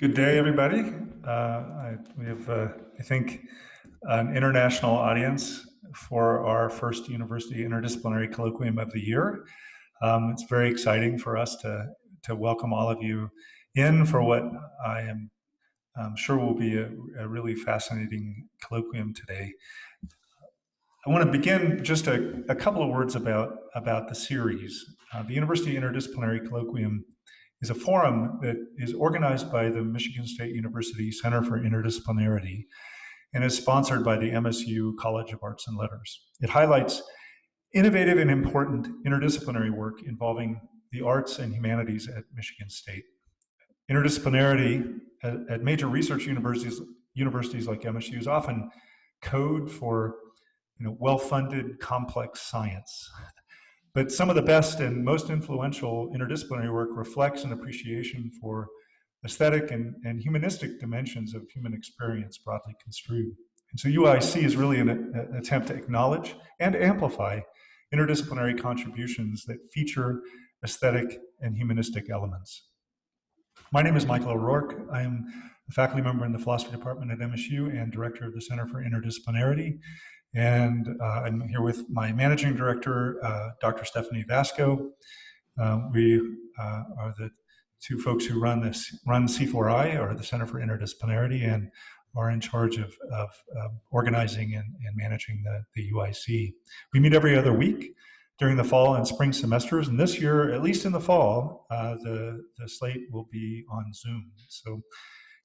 Good day, everybody. We have, I think, an international audience for our first University Interdisciplinary Colloquium of the year. It's very exciting for us to welcome all of you in for what I am sure will be a really fascinating colloquium today. I want to begin just a couple of words about the series. The University Interdisciplinary Colloquium is a forum that is organized by the Michigan State University Center for Interdisciplinarity and is sponsored by the MSU College of Arts and Letters. It highlights innovative and important interdisciplinary work involving the arts and humanities at Michigan State. Interdisciplinarity at major research universities like MSU is often code for well-funded, complex science. But some of the best and most influential interdisciplinary work reflects an appreciation for aesthetic and humanistic dimensions of human experience, broadly construed. And so UIC is really an attempt to acknowledge and amplify interdisciplinary contributions that feature aesthetic and humanistic elements. My name is Michael O'Rourke. I am a faculty member in the philosophy department at MSU and director of the Center for Interdisciplinarity. And I'm here with my managing director, Dr. Stephanie Vasco. We are the two folks who run C4I, or the Center for Interdisciplinarity, and are in charge of organizing and managing the UIC. We meet every other week during the fall and spring semesters, and this year, at least in the fall, the slate will be on Zoom. So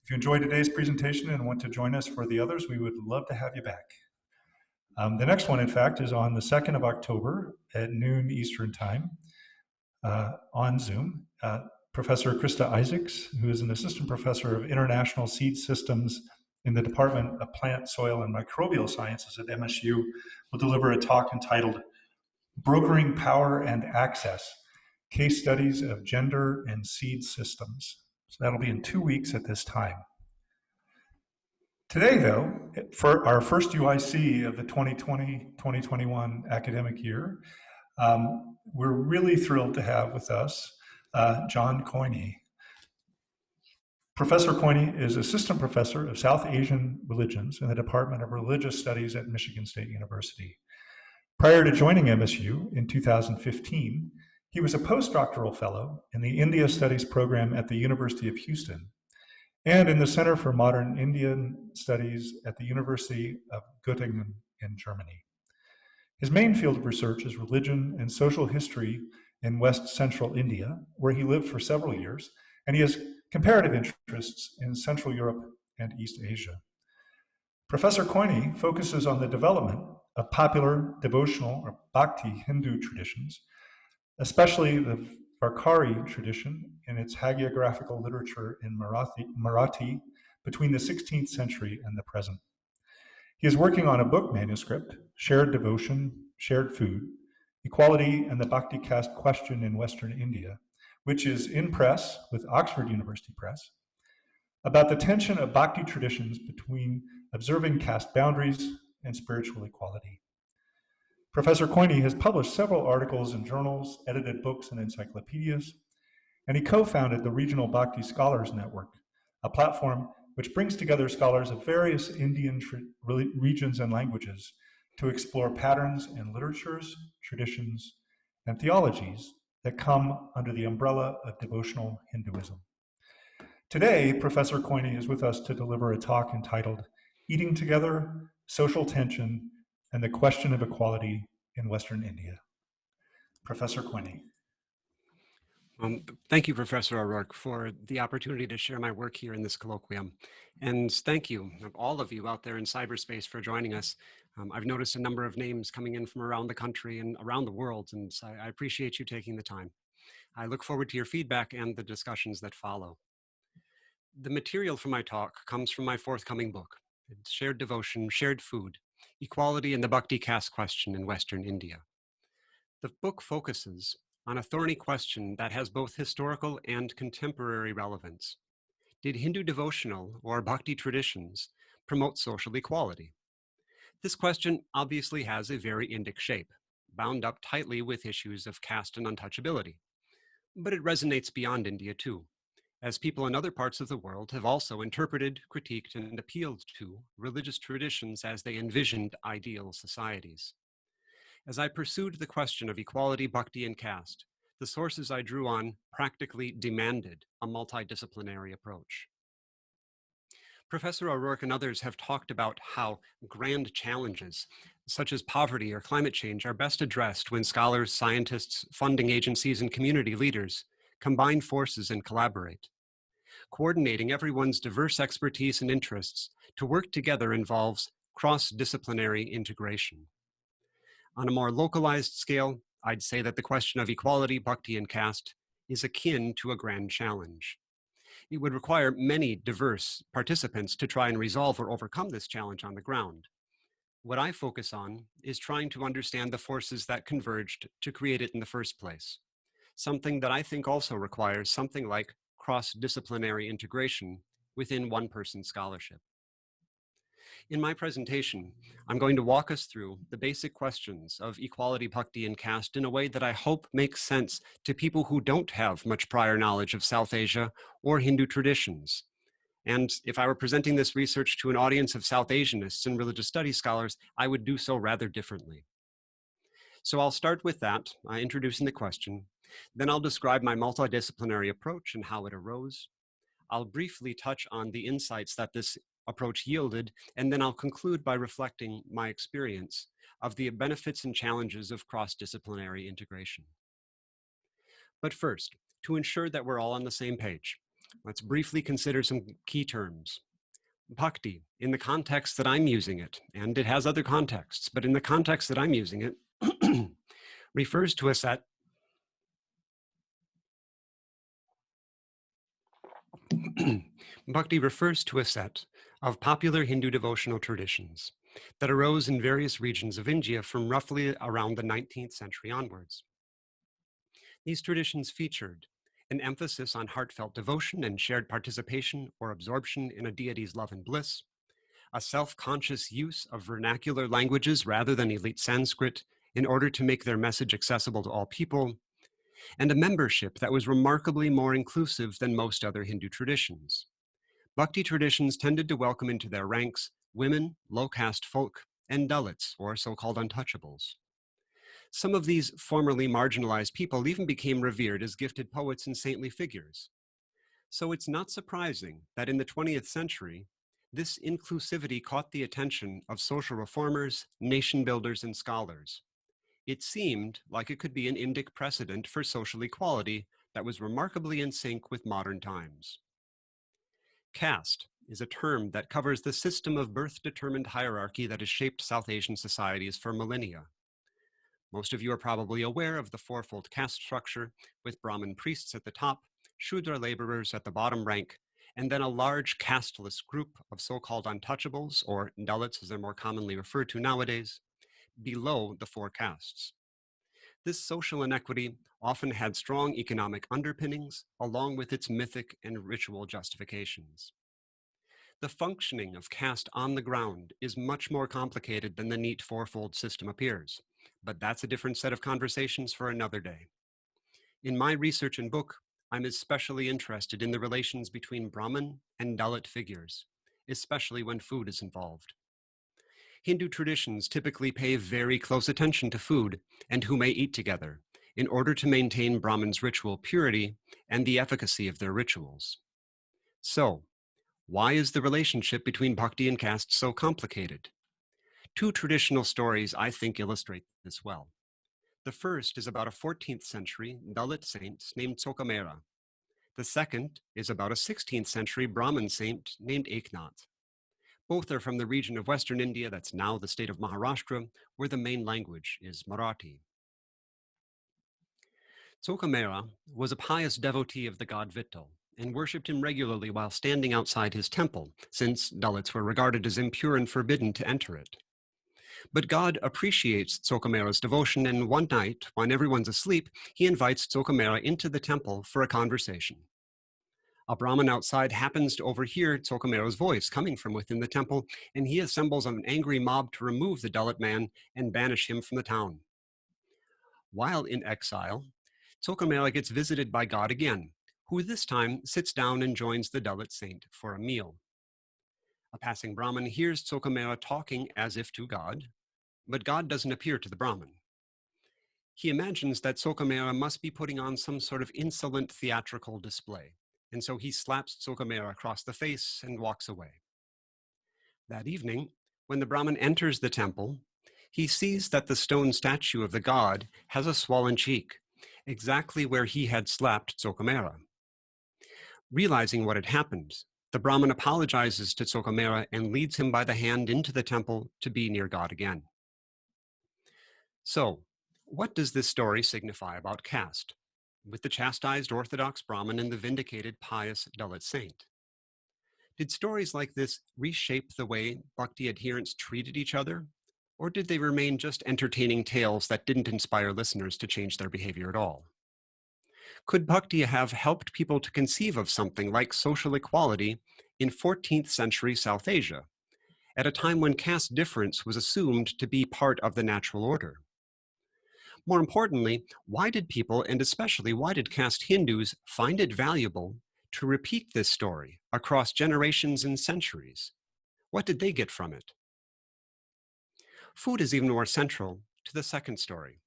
if you enjoyed today's presentation and want to join us for the others, we would love to have you back. The next one, in fact, is on the 2nd of October at noon Eastern Time on Zoom. Professor Krista Isaacs, who is an assistant professor of international seed systems in the Department of Plant, Soil, and Microbial Sciences at MSU, will deliver a talk entitled Brokering Power and Access, Case Studies of Gender and Seed Systems. So that'll be in 2 weeks at this time. Today, though, for our first UIC of the 2020-2021 academic year, we're really thrilled to have with us John Keune. Professor Keune is assistant professor of South Asian religions in the Department of Religious Studies at Michigan State University. Prior to joining MSU in 2015, he was a postdoctoral fellow in the India Studies program at the University of Houston and in the Center for Modern Indian Studies at the University of Göttingen in Germany. His main field of research is religion and social history in West Central India, where he lived for several years, and he has comparative interests in Central Europe and East Asia. Professor Keune focuses on the development of popular devotional or bhakti Hindu traditions, especially the Varkari tradition in its hagiographical literature in Marathi between the 16th century and the present. He is working on a book manuscript, Shared Devotion, Shared Food, Equality and the Bhakti Caste Question in Western India, which is in press with Oxford University Press, about the tension of bhakti traditions between observing caste boundaries and spiritual equality. Professor Keune has published several articles in journals, edited books and encyclopedias, and he co-founded the Regional Bhakti Scholars Network, a platform which brings together scholars of various Indian regions and languages to explore patterns in literatures, traditions, and theologies that come under the umbrella of devotional Hinduism. Today, Professor Keune is with us to deliver a talk entitled Eating Together, Social Tension, and the Question of Equality in Western India. Professor Keune. Thank you, Professor O'Rourke, for the opportunity to share my work here in this colloquium. And thank you, all of you out there in cyberspace, for joining us. I've noticed a number of names coming in from around the country and around the world, and so I appreciate you taking the time. I look forward to your feedback and the discussions that follow. The material for my talk comes from my forthcoming book. It's Shared Devotion, Shared Food, Equality and the Bhakti Caste Question in Western India. The book focuses on a thorny question that has both historical and contemporary relevance. Did Hindu devotional or bhakti traditions promote social equality? This question obviously has a very Indic shape, bound up tightly with issues of caste and untouchability. But it resonates beyond India too, as people in other parts of the world have also interpreted, critiqued, and appealed to religious traditions as they envisioned ideal societies. As I pursued the question of equality, bhakti, and caste, the sources I drew on practically demanded a multidisciplinary approach. Professor O'Rourke and others have talked about how grand challenges, such as poverty or climate change, are best addressed when scholars, scientists, funding agencies, and community leaders combine forces and collaborate. Coordinating everyone's diverse expertise and interests to work together involves cross-disciplinary integration. On a more localized scale, I'd say that the question of equality, bhakti, and caste is akin to a grand challenge. It would require many diverse participants to try and resolve or overcome this challenge on the ground. What I focus on is trying to understand the forces that converged to create it in the first place, something that I think also requires something like cross-disciplinary integration within one person's scholarship. In my presentation, I'm going to walk us through the basic questions of equality, bhakti, and caste in a way that I hope makes sense to people who don't have much prior knowledge of South Asia or Hindu traditions. And if I were presenting this research to an audience of South Asianists and religious studies scholars, I would do so rather differently. So I'll start with that, introducing the question. Then I'll describe my multidisciplinary approach and how it arose. I'll briefly touch on the insights that this approach yielded, and then I'll conclude by reflecting my experience of the benefits and challenges of cross-disciplinary integration. But first, to ensure that we're all on the same page, let's briefly consider some key terms. Bhakti, in the context that I'm using it, and it has other contexts, but in the context that I'm using it, refers to a set Bhakti refers to a set of popular Hindu devotional traditions that arose in various regions of India from roughly around the 19th century onwards. These traditions featured an emphasis on heartfelt devotion and shared participation or absorption in a deity's love and bliss, a self-conscious use of vernacular languages rather than elite Sanskrit in order to make their message accessible to all people, and a membership that was remarkably more inclusive than most other Hindu traditions. Bhakti traditions tended to welcome into their ranks women, low-caste folk, and Dalits, or so-called untouchables. Some of these formerly marginalized people even became revered as gifted poets and saintly figures. So it's not surprising that in the 20th century, this inclusivity caught the attention of social reformers, nation builders, and scholars. It seemed like it could be an Indic precedent for social equality that was remarkably in sync with modern times. Caste is a term that covers the system of birth-determined hierarchy that has shaped South Asian societies for millennia. Most of you are probably aware of the fourfold caste structure, with Brahmin priests at the top, Shudra laborers at the bottom rank, and then a large casteless group of so-called untouchables, or Dalits as they're more commonly referred to nowadays, below the four castes. This social inequity often had strong economic underpinnings, along with its mythic and ritual justifications. The functioning of caste on the ground is much more complicated than the neat fourfold system appears, but that's a different set of conversations for another day. In my research and book, I'm especially interested in the relations between Brahmin and Dalit figures, especially when food is involved. Hindu traditions typically pay very close attention to food and who may eat together in order to maintain Brahmins' ritual purity and the efficacy of their rituals. So, why is the relationship between bhakti and caste so complicated? Two traditional stories I think illustrate this well. The first is about a 14th century Dalit saint named Tsokamera. The second is about a 16th century Brahmin saint named Eknath. Both are from the region of Western India that's now the state of Maharashtra, where the main language is Marathi. Tsokamera was a pious devotee of the god Vittal and worshipped him regularly while standing outside his temple, since Dalits were regarded as impure and forbidden to enter it. But God appreciates Tsokamera's devotion, and one night, when everyone's asleep, he invites Tsokamera into the temple for a conversation. A Brahmin outside happens to overhear Tsokamera's voice coming from within the temple, and he assembles an angry mob to remove the Dalit man and banish him from the town. While in exile, Tsokamera gets visited by God again, who this time sits down and joins the Dalit saint for a meal. A passing Brahmin hears Tsokamera talking as if to God, but God doesn't appear to the Brahmin. He imagines that Tsokamera must be putting on some sort of insolent theatrical display, and so he slaps Tsokamera across the face and walks away. That evening, when the Brahmin enters the temple, he sees that the stone statue of the god has a swollen cheek, exactly where he had slapped Tsokamera. Realizing what had happened, the Brahmin apologizes to Tsokamera and leads him by the hand into the temple to be near God again. So, what does this story signify about caste, with the chastised Orthodox Brahmin and the vindicated pious Dalit saint? Did stories like this reshape the way bhakti adherents treated each other, or did they remain just entertaining tales that didn't inspire listeners to change their behavior at all? Could bhakti have helped people to conceive of something like social equality in 14th century South Asia, at a time when caste difference was assumed to be part of the natural order? More importantly, why did people, and especially why did caste Hindus, find it valuable to repeat this story across generations and centuries? What did they get from it? Food is even more central to the second story.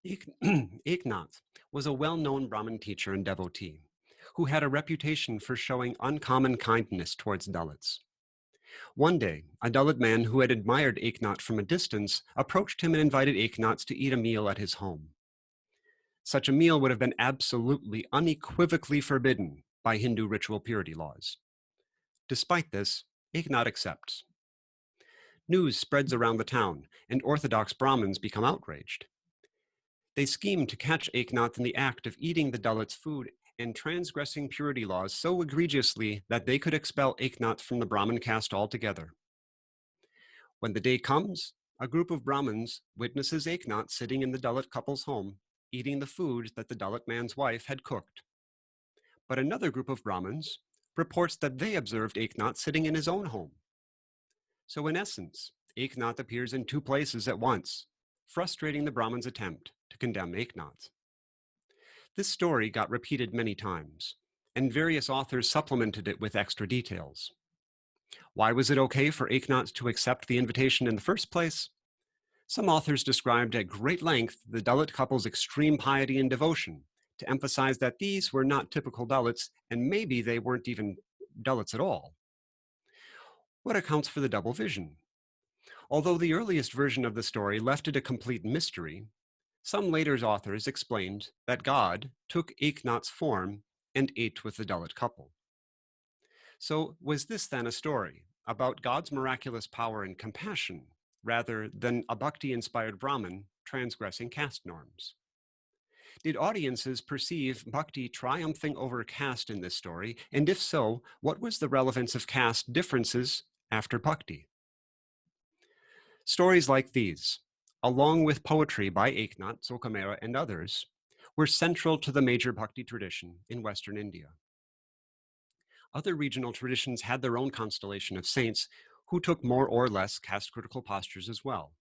Eknath was a well-known Brahmin teacher and devotee who had a reputation for showing uncommon kindness towards Dalits. One day, a Dalit man who had admired Eknath from a distance approached him and invited Eknath to eat a meal at his home. Such a meal would have been absolutely, unequivocally forbidden by Hindu ritual purity laws. Despite this, Eknath accepts. News spreads around the town, and Orthodox Brahmins become outraged. They scheme to catch Eknath in the act of eating the Dalits' food and transgressing purity laws so egregiously that they could expel Eknath from the Brahmin caste altogether. When the day comes, a group of Brahmins witnesses Eknath sitting in the Dalit couple's home, eating the food that the Dalit man's wife had cooked. But another group of Brahmins reports that they observed Eknath sitting in his own home. So in essence, Eknath appears in two places at once, frustrating the Brahmin's attempt to condemn Eknath. This story got repeated many times, and various authors supplemented it with extra details. Why was it okay for Eknath to accept the invitation in the first place? Some authors described at great length the Dalit couple's extreme piety and devotion to emphasize that these were not typical Dalits, and maybe they weren't even Dalits at all. What accounts for the double vision? Although the earliest version of the story left it a complete mystery, some later authors explained that God took Eknath's form and ate with the Dalit couple. So was this then a story about God's miraculous power and compassion, rather than a bhakti-inspired Brahmin transgressing caste norms? Did audiences perceive bhakti triumphing over caste in this story? And if so, what was the relevance of caste differences after bhakti? Stories like these, along with poetry by Eknath, Tsokamera, and others, were central to the major bhakti tradition in Western India. Other regional traditions had their own constellation of saints who took more or less caste-critical postures as well.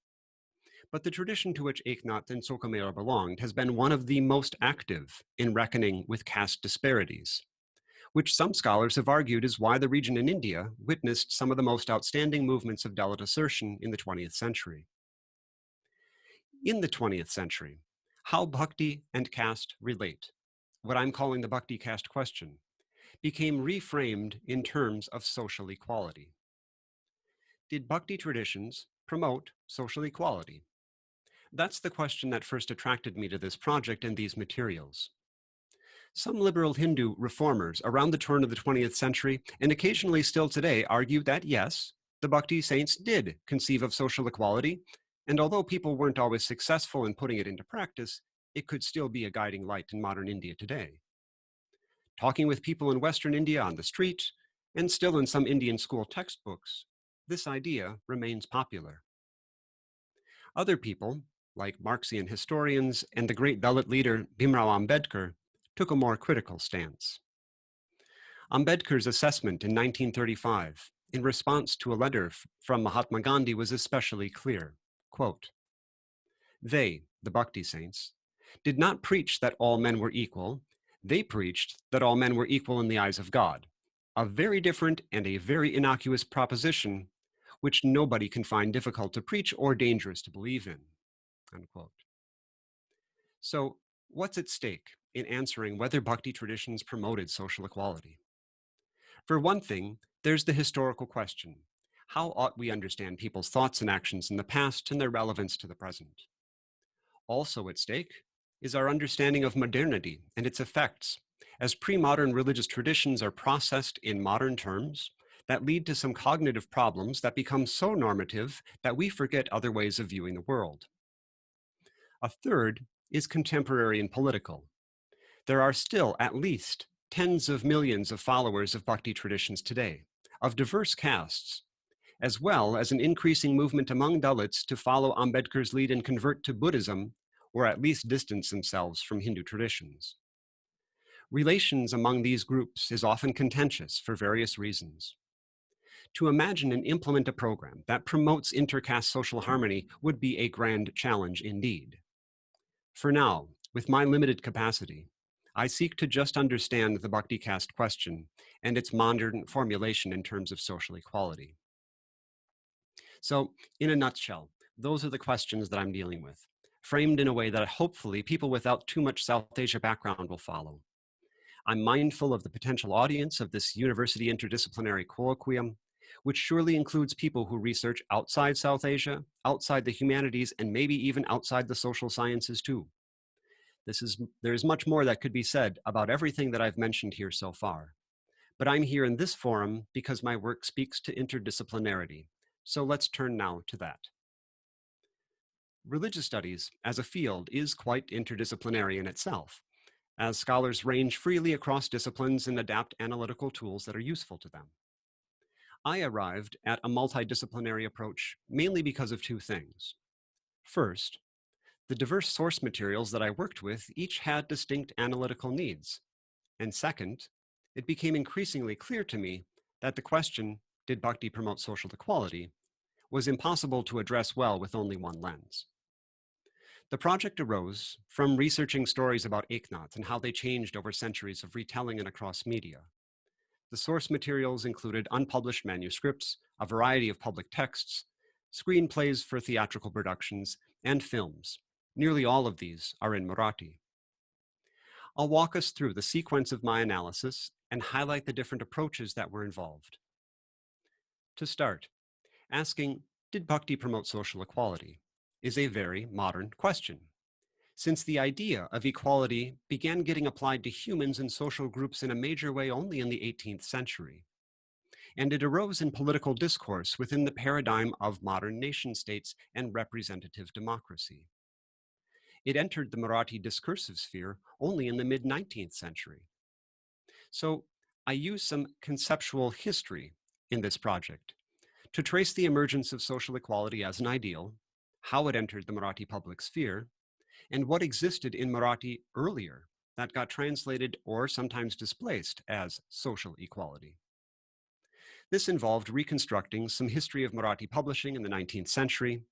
But the tradition to which Eknath and Tsokamera belonged has been one of the most active in reckoning with caste disparities, which some scholars have argued is why the region in India witnessed some of the most outstanding movements of Dalit assertion in the 20th century. In the 20th century, how bhakti and caste relate, what I'm calling the bhakti caste question, became reframed in terms of social equality. Did bhakti traditions promote social equality? That's the question that first attracted me to this project and these materials. Some liberal Hindu reformers around the turn of the 20th century, and occasionally still today, argue that yes, the bhakti saints did conceive of social equality, and although people weren't always successful in putting it into practice, it could still be a guiding light in modern India today. Talking with people in Western India on the street, and still in some Indian school textbooks, this idea remains popular. Other people, like Marxian historians and the great Dalit leader Bhimrao Ambedkar, took a more critical stance. Ambedkar's assessment in 1935, in response to a letter from Mahatma Gandhi, was especially clear. Quote, "They, the Bhakti saints, did not preach that all men were equal. They preached that all men were equal in the eyes of God, a very different and a very innocuous proposition, which nobody can find difficult to preach or dangerous to believe in. Unquote. So, what's at stake in answering whether bhakti traditions promoted social equality? For one thing, there's the historical question. How ought we understand people's thoughts and actions in the past and their relevance to the present? Also at stake is our understanding of modernity and its effects, as pre-modern religious traditions are processed in modern terms that lead to some cognitive problems that become so normative that we forget other ways of viewing the world. A third is contemporary and political. There are still at least tens of millions of followers of bhakti traditions today, of diverse castes, as well as an increasing movement among Dalits to follow Ambedkar's lead and convert to Buddhism, or at least distance themselves from Hindu traditions. Relations among these groups is often contentious for various reasons. To imagine and implement a program that promotes intercaste social harmony would be a grand challenge indeed. For now, with my limited capacity, I seek to just understand the bhakti caste question and its modern formulation in terms of social equality. So, in a nutshell, those are the questions that I'm dealing with, framed in a way that hopefully people without too much South Asia background will follow. I'm mindful of the potential audience of this university interdisciplinary colloquium, which surely includes people who research outside South Asia, outside the humanities, and maybe even outside the social sciences too. There's much more that could be said about everything that I've mentioned here so far. But I'm here in this forum because my work speaks to interdisciplinarity. So let's turn now to that. Religious studies as a field is quite interdisciplinary in itself, as scholars range freely across disciplines and adapt analytical tools that are useful to them. I arrived at a multidisciplinary approach mainly because of two things. First, the diverse source materials that I worked with each had distinct analytical needs. And second, it became increasingly clear to me that the question, did bhakti promote social equality, was impossible to address well with only one lens. The project arose from researching stories about Eknath and how they changed over centuries of retelling and across media. The source materials included unpublished manuscripts, a variety of public texts, screenplays for theatrical productions, and films. Nearly all of these are in Marathi. I'll walk us through the sequence of my analysis and highlight the different approaches that were involved. To start, asking, did bhakti promote social equality, is a very modern question, since the idea of equality began getting applied to humans and social groups in a major way only in the 18th century. And it arose in political discourse within the paradigm of modern nation states and representative democracy. It entered the Marathi discursive sphere only in the mid-19th century. So I use some conceptual history in this project to trace the emergence of social equality as an ideal, how it entered the Marathi public sphere, and what existed in Marathi earlier that got translated or sometimes displaced as social equality. This involved reconstructing some history of Marathi publishing in the 19th century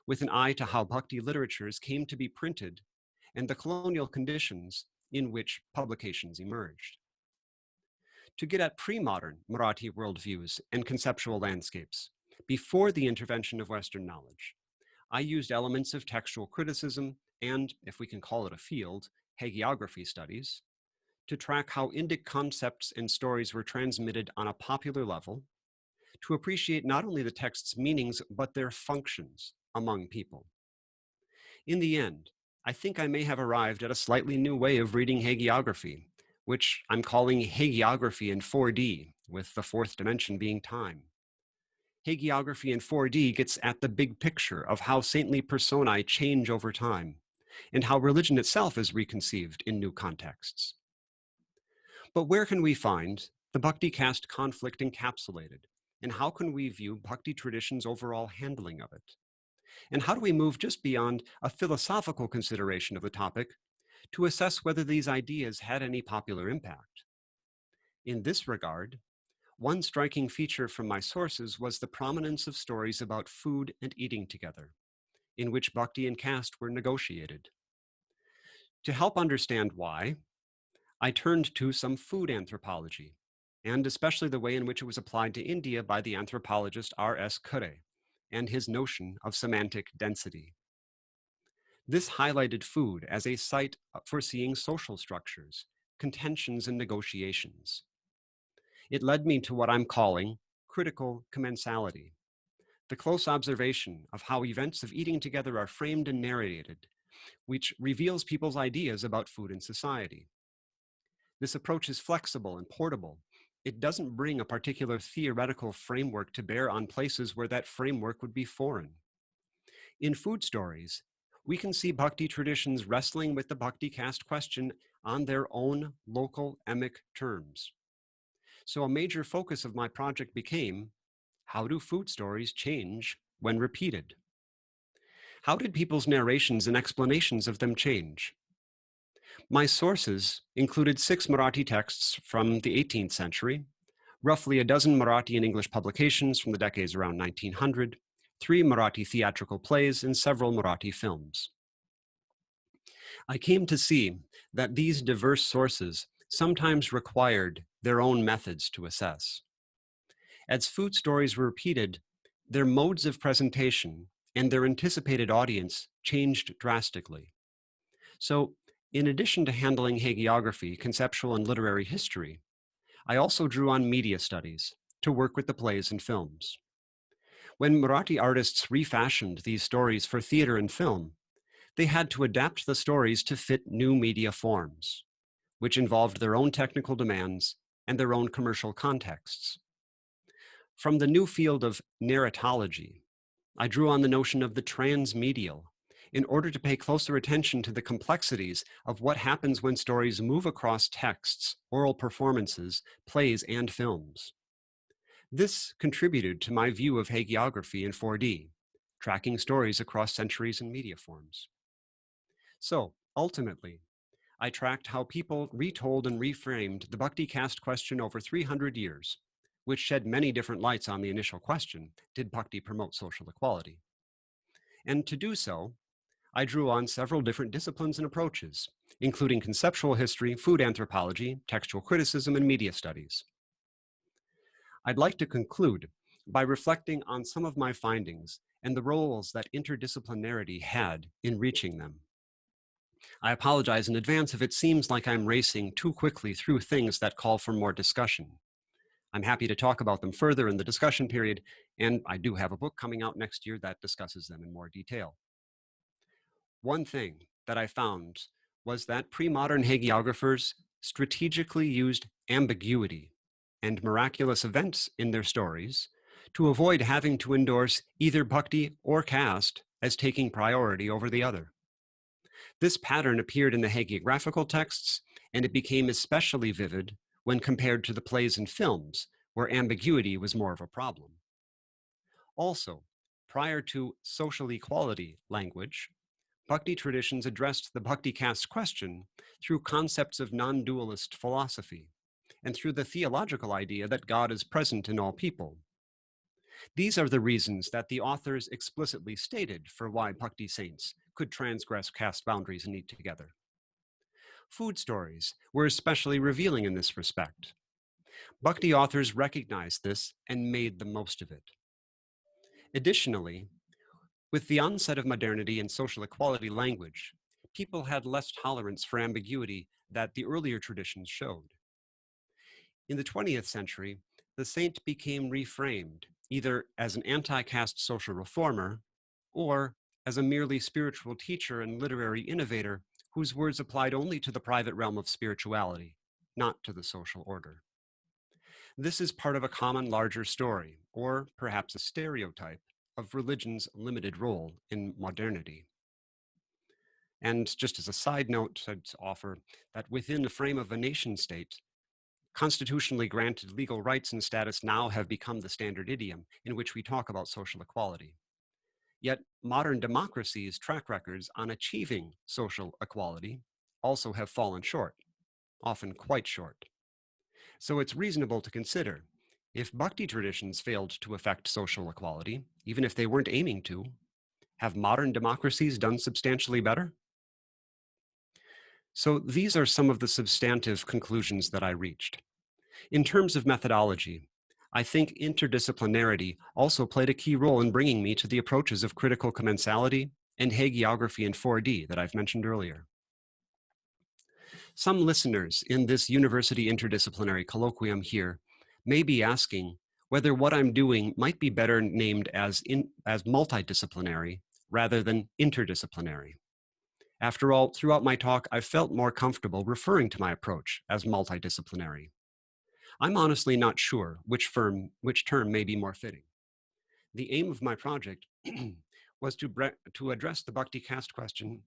with an eye to how bhakti literatures came to be printed and the colonial conditions in which publications emerged. To get at pre-modern Marathi worldviews and conceptual landscapes, before the intervention of Western knowledge, I used elements of textual criticism and, if we can call it a field, hagiography studies, to track how Indic concepts and stories were transmitted on a popular level, to appreciate not only the text's meanings, but their functions among people. In the end, I think I may have arrived at a slightly new way of reading hagiography, which I'm calling hagiography in 4D, with the fourth dimension being time. Hagiography in 4D gets at the big picture of how saintly personae change over time, and how religion itself is reconceived in new contexts. But where can we find the bhakti caste conflict encapsulated, and how can we view bhakti tradition's overall handling of it? And how do we move just beyond a philosophical consideration of the topic to assess whether these ideas had any popular impact? In this regard, one striking feature from my sources was the prominence of stories about food and eating together, in which bhakti and caste were negotiated. To help understand why, I turned to some food anthropology, and especially the way in which it was applied to India by the anthropologist R.S. Keune and his notion of semantic density. This highlighted food as a site for seeing social structures, contentions, and negotiations. It led me to what I'm calling critical commensality, the close observation of how events of eating together are framed and narrated, which reveals people's ideas about food and society. This approach is flexible and portable. It doesn't bring a particular theoretical framework to bear on places where that framework would be foreign. In food stories, we can see bhakti traditions wrestling with the bhakti caste question on their own local emic terms. So a major focus of my project became, how do food stories change when repeated? How did people's narrations and explanations of them change? My sources included 6 Marathi texts from the 18th century, roughly a dozen Marathi and English publications from the decades around 1900, 3 Marathi theatrical plays, and several Marathi films. I came to see that these diverse sources sometimes required their own methods to assess. As food stories were repeated, their modes of presentation and their anticipated audience changed drastically. So, in addition to handling hagiography, conceptual and literary history, I also drew on media studies to work with the plays and films. When Marathi artists refashioned these stories for theater and film, they had to adapt the stories to fit new media forms, which involved their own technical demands and their own commercial contexts. From the new field of narratology, I drew on the notion of the transmedial in order to pay closer attention to the complexities of what happens when stories move across texts, oral performances, plays, and films. This contributed to my view of hagiography in 4D, tracking stories across centuries and media forms. So, ultimately, I tracked how people retold and reframed the bhakti caste question over 300 years, which shed many different lights on the initial question, did bhakti promote social equality? And to do so, I drew on several different disciplines and approaches, including conceptual history, food anthropology, textual criticism, and media studies. I'd like to conclude by reflecting on some of my findings and the roles that interdisciplinarity had in reaching them. I apologize in advance if it seems like I'm racing too quickly through things that call for more discussion. I'm happy to talk about them further in the discussion period, and I do have a book coming out next year that discusses them in more detail. One thing that I found was that pre-modern hagiographers strategically used ambiguity and miraculous events in their stories to avoid having to endorse either bhakti or caste as taking priority over the other. This pattern appeared in the hagiographical texts, and it became especially vivid when compared to the plays and films, where ambiguity was more of a problem. Also, prior to social equality language, bhakti traditions addressed the bhakti caste question through concepts of non-dualist philosophy and through the theological idea that God is present in all people. These are the reasons that the authors explicitly stated for why bhakti saints could transgress caste boundaries and eat together. Food stories were especially revealing in this respect. Bhakti authors recognized this and made the most of it. Additionally, with the onset of modernity and social equality language, people had less tolerance for ambiguity that the earlier traditions showed. In the 20th century, the saint became reframed either as an anti-caste social reformer or as a merely spiritual teacher and literary innovator whose words applied only to the private realm of spirituality, not to the social order. This is part of a common larger story, or perhaps a stereotype, of religion's limited role in modernity. And just as a side note, I'd offer that within the frame of a nation state, constitutionally granted legal rights and status now have become the standard idiom in which we talk about social equality. Yet modern democracies' track records on achieving social equality also have fallen short, often quite short. So it's reasonable to consider, if bhakti traditions failed to affect social equality, even if they weren't aiming to, have modern democracies done substantially better? So these are some of the substantive conclusions that I reached. In terms of methodology, I think interdisciplinarity also played a key role in bringing me to the approaches of critical commensality and hagiography in 4D that I've mentioned earlier. Some listeners in this university interdisciplinary colloquium here may be asking whether what I'm doing might be better named as multidisciplinary rather than interdisciplinary. After all, throughout my talk, I felt more comfortable referring to my approach as multidisciplinary. I'm honestly not sure which term may be more fitting. The aim of my project was to address the bhakti caste question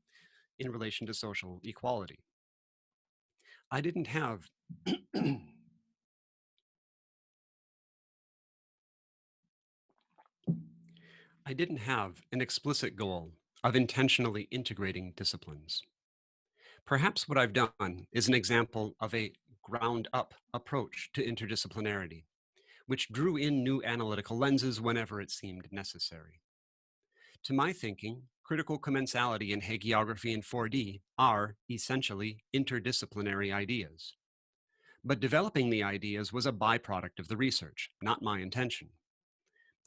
in relation to social equality. I didn't have I didn't have an explicit goal of intentionally integrating disciplines. Perhaps what I've done is an example of a ground-up approach to interdisciplinarity, which drew in new analytical lenses whenever it seemed necessary. To my thinking, critical commensality and hagiography in 4D are essentially interdisciplinary ideas. But developing the ideas was a byproduct of the research, not my intention.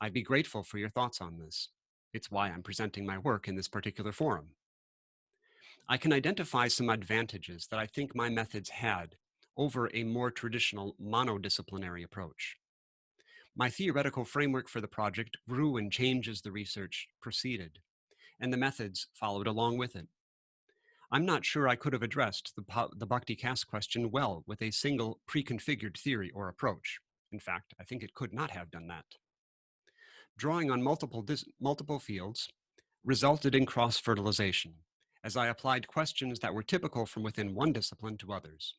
I'd be grateful for your thoughts on this. It's why I'm presenting my work in this particular forum. I can identify some advantages that I think my methods had over a more traditional monodisciplinary approach. My theoretical framework for the project grew and changed as the research proceeded, and the methods followed along with it. I'm not sure I could have addressed the bhakti caste question well with a single pre-configured theory or approach. In fact, I think it could not have done that. Drawing on multiple fields resulted in cross-fertilization, as I applied questions that were typical from within one discipline to others.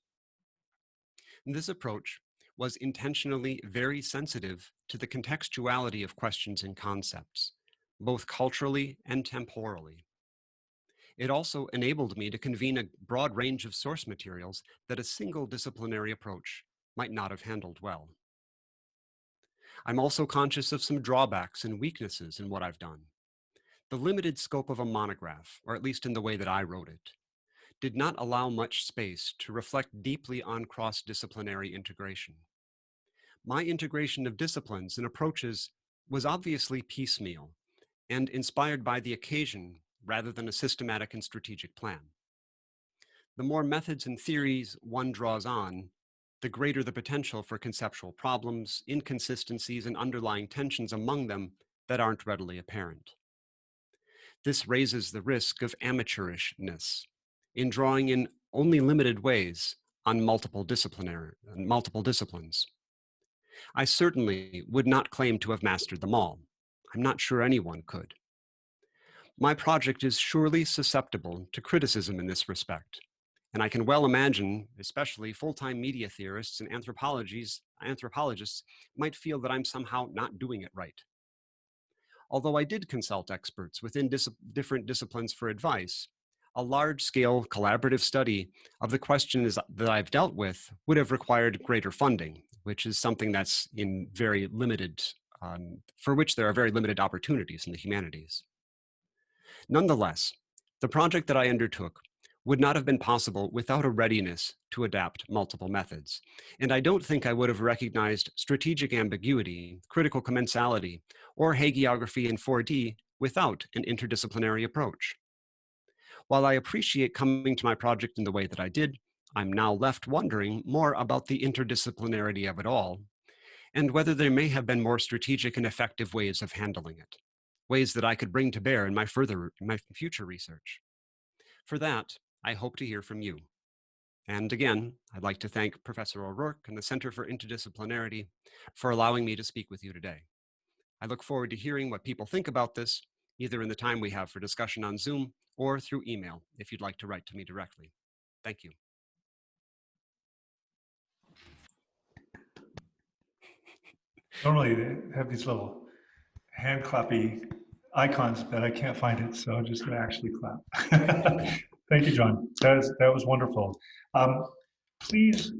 This approach was intentionally very sensitive to the contextuality of questions and concepts, both culturally and temporally. It also enabled me to convene a broad range of source materials that a single disciplinary approach might not have handled well. I'm also conscious of some drawbacks and weaknesses in what I've done. The limited scope of a monograph, or at least in the way that I wrote it, did not allow much space to reflect deeply on cross-disciplinary integration. My integration of disciplines and approaches was obviously piecemeal and inspired by the occasion rather than a systematic and strategic plan. The more methods and theories one draws on, the greater the potential for conceptual problems, inconsistencies, and underlying tensions among them that aren't readily apparent. This raises the risk of amateurishness in drawing in only limited ways on multiple disciplines. I certainly would not claim to have mastered them all. I'm not sure anyone could. My project is surely susceptible to criticism in this respect, and I can well imagine, especially full-time media theorists and anthropologists might feel that I'm somehow not doing it right. Although I did consult experts within different disciplines for advice, a large-scale collaborative study of the questions that I've dealt with would have required greater funding, which is something that's in very limited, for which there are very limited opportunities in the humanities. Nonetheless, the project that I undertook would not have been possible without a readiness to adapt multiple methods. And I don't think I would have recognized strategic ambiguity, critical commensality, or hagiography in 4D without an interdisciplinary approach. While I appreciate coming to my project in the way that I did, I'm now left wondering more about the interdisciplinarity of it all, and whether there may have been more strategic and effective ways of handling it, ways that I could bring to bear in my future research. For that, I hope to hear from you. And again, I'd like to thank Professor O'Rourke and the Center for Interdisciplinarity for allowing me to speak with you today. I look forward to hearing what people think about this, either in the time we have for discussion on Zoom or through email, if you'd like to write to me directly. Thank you. Normally they have these little hand clappy icons, but I can't find it, so I'm just going to actually clap. Thank you, John. That was wonderful. Please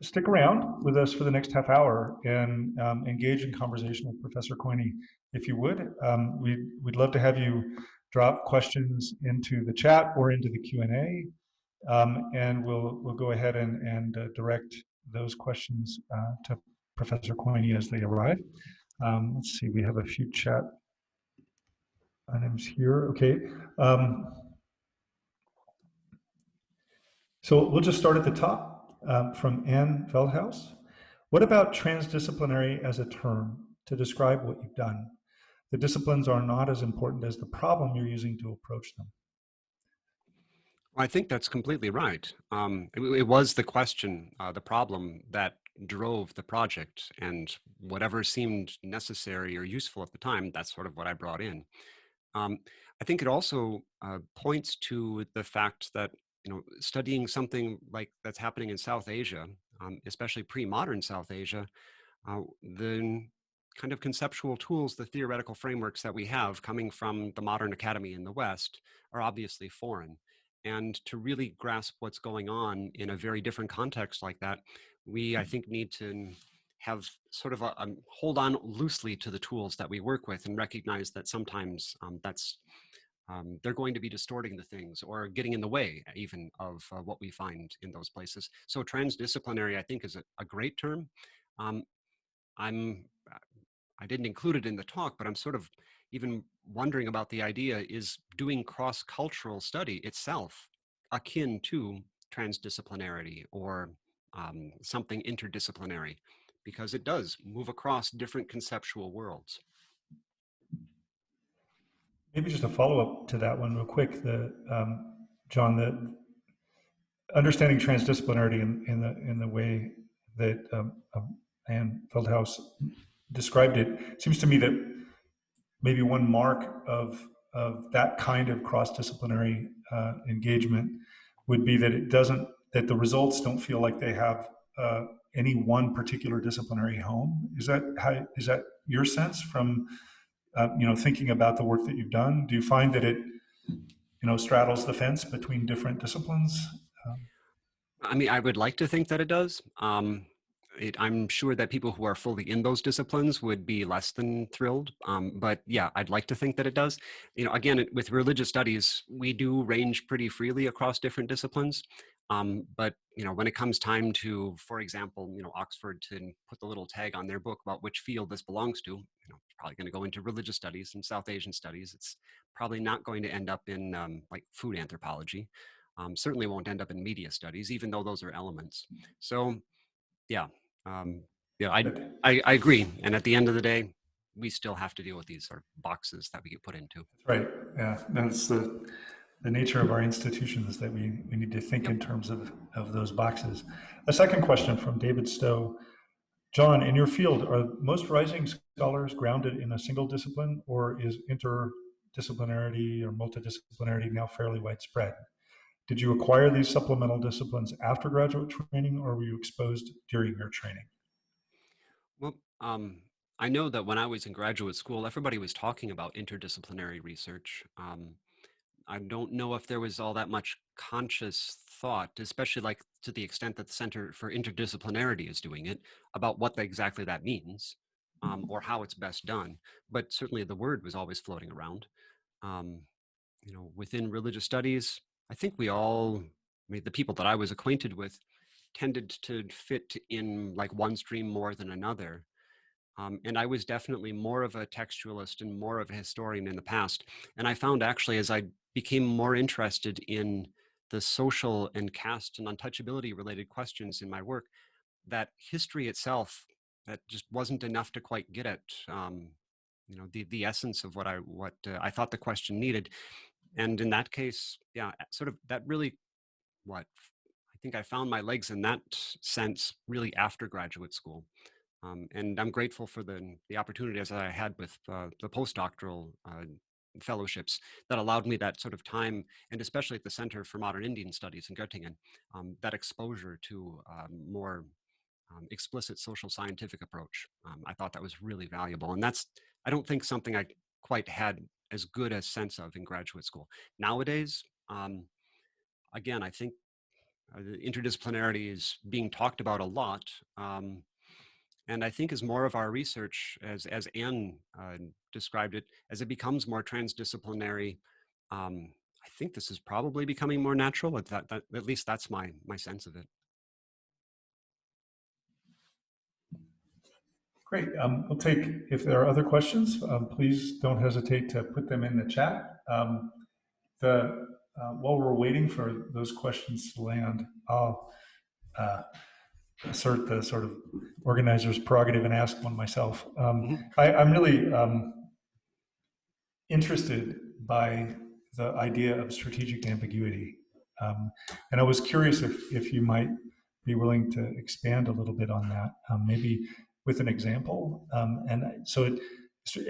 stick around with us for the next half hour and engage in conversation with Professor Keune, if you would. We'd love to have you drop questions into the chat or into the Q&A. And we'll go ahead and direct those questions to Professor Keune as they arrive. Let's see, we have a few chat items here. Okay. So we'll just start at the top from Anne Feldhaus. What about transdisciplinary as a term to describe what you've done? The disciplines are not as important as the problem you're using to approach them. I think that's completely right. It was the question, the problem that drove the project, and whatever seemed necessary or useful at the time, that's sort of what I brought in. Um, I think it also points to the fact that studying something like that's happening in South Asia, especially pre-modern South Asia, the kind of conceptual tools, the theoretical frameworks that we have coming from the modern academy in the West are obviously foreign. And to really grasp what's going on in a very different context like that, we, I think, need to have sort of a hold on loosely to the tools that we work with and recognize that sometimes they're going to be distorting the things or getting in the way even of what we find in those places. So transdisciplinary, I think, is a great term. Um, I'm I didn't include it in the talk, but I'm sort of even wondering about the idea, is doing cross-cultural study itself akin to transdisciplinarity or something interdisciplinary, because it does move across different conceptual worlds. Maybe just a follow-up to that one real quick. John, the understanding transdisciplinarity in the way that Anne Feldhaus described it seems to me that maybe one mark of that kind of cross-disciplinary engagement would be that it doesn't that the results don't feel like they have any one particular disciplinary home. Is that your sense from thinking about the work that you've done? Do you find that it straddles the fence between different disciplines? I mean, I would like to think that it does. I'm sure that people who are fully in those disciplines would be less than thrilled. But yeah, I'd like to think that it does. Again, with religious studies, we do range pretty freely across different disciplines. But when it comes time to, for example, Oxford to put the little tag on their book about which field this belongs to, it's probably going to go into religious studies and South Asian studies. It's probably not going to end up in like food anthropology. Certainly won't end up in media studies, even though those are elements. So yeah, um, yeah, I agree. And at the end of the day, we still have to deal with these sort of boxes that we get put into. Right. Yeah. That's the nature of our institutions, that we need to think Yep. in terms of those boxes. A second question from David Stowe. John, in your field, are most rising scholars grounded in a single discipline, or is interdisciplinarity or multidisciplinarity now fairly widespread? Did you acquire these supplemental disciplines after graduate training, or were you exposed during your training? Well, I know that when I was in graduate school, everybody was talking about interdisciplinary research. I don't know if there was all that much conscious thought, especially like to the extent that the Center for Interdisciplinarity is doing it, about what exactly that means or how it's best done. But certainly the word was always floating around. Um, within religious studies, I think we all, I mean, the people that I was acquainted with tended to fit in like one stream more than another. And I was definitely more of a textualist and more of a historian in the past. And I found actually, as I became more interested in the social and caste and untouchability related questions in my work, that history itself, that just wasn't enough to quite get at, the essence of what I thought the question needed. And in that case, yeah, sort of that really what I think I found my legs in that sense really after graduate school. And I'm grateful for the opportunities that I had with the postdoctoral fellowships that allowed me that sort of time, and especially at the Center for Modern Indian Studies in Göttingen, that exposure to more explicit social scientific approach. I thought that was really valuable. And that's, I don't think, something I quite had as good a sense of in graduate school. Nowadays, again, I think the interdisciplinarity is being talked about a lot. And I think as more of our research, as Anne described it, as it becomes more transdisciplinary, I think this is probably becoming more natural. At least that's my sense of it. Great. We'll take, if there are other questions, please don't hesitate to put them in the chat. While we're waiting for those questions to land, I'll assert the sort of organizer's prerogative and ask one myself. I'm really interested by the idea of strategic ambiguity. And I was curious if you might be willing to expand a little bit on that, maybe with an example.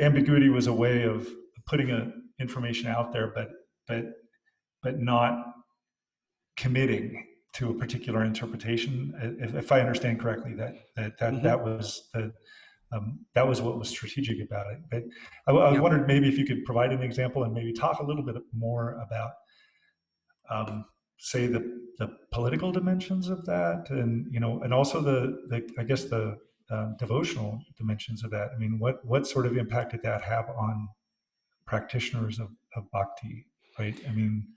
Ambiguity was a way of putting information out there, but not committing to a particular interpretation. If I understand correctly, that was what was strategic about it. But I wondered maybe if you could provide an example and maybe talk a little bit more about, say, the political dimensions of that, and also the devotional dimensions of that. I mean, what sort of impact did that have on practitioners of bhakti, right? I mean,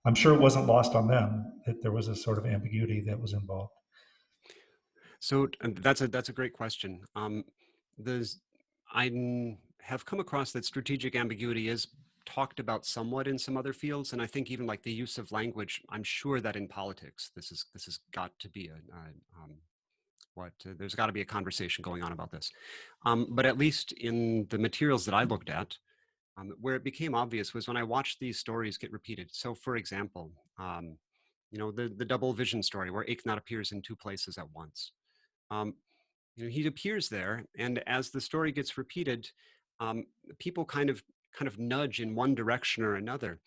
I'm sure it wasn't lost on them that there was a sort of ambiguity that was involved. So that's a great question. I have come across that strategic ambiguity is talked about somewhat in some other fields, and I think even like the use of language. I'm sure that in politics, this has got to be there's got to be a conversation going on about this. But at least in the materials that I looked at, where it became obvious was when I watched these stories get repeated. So, for example, the double vision story where Eknath appears in two places at once. He appears there, and as the story gets repeated, people kind of nudge in one direction or another.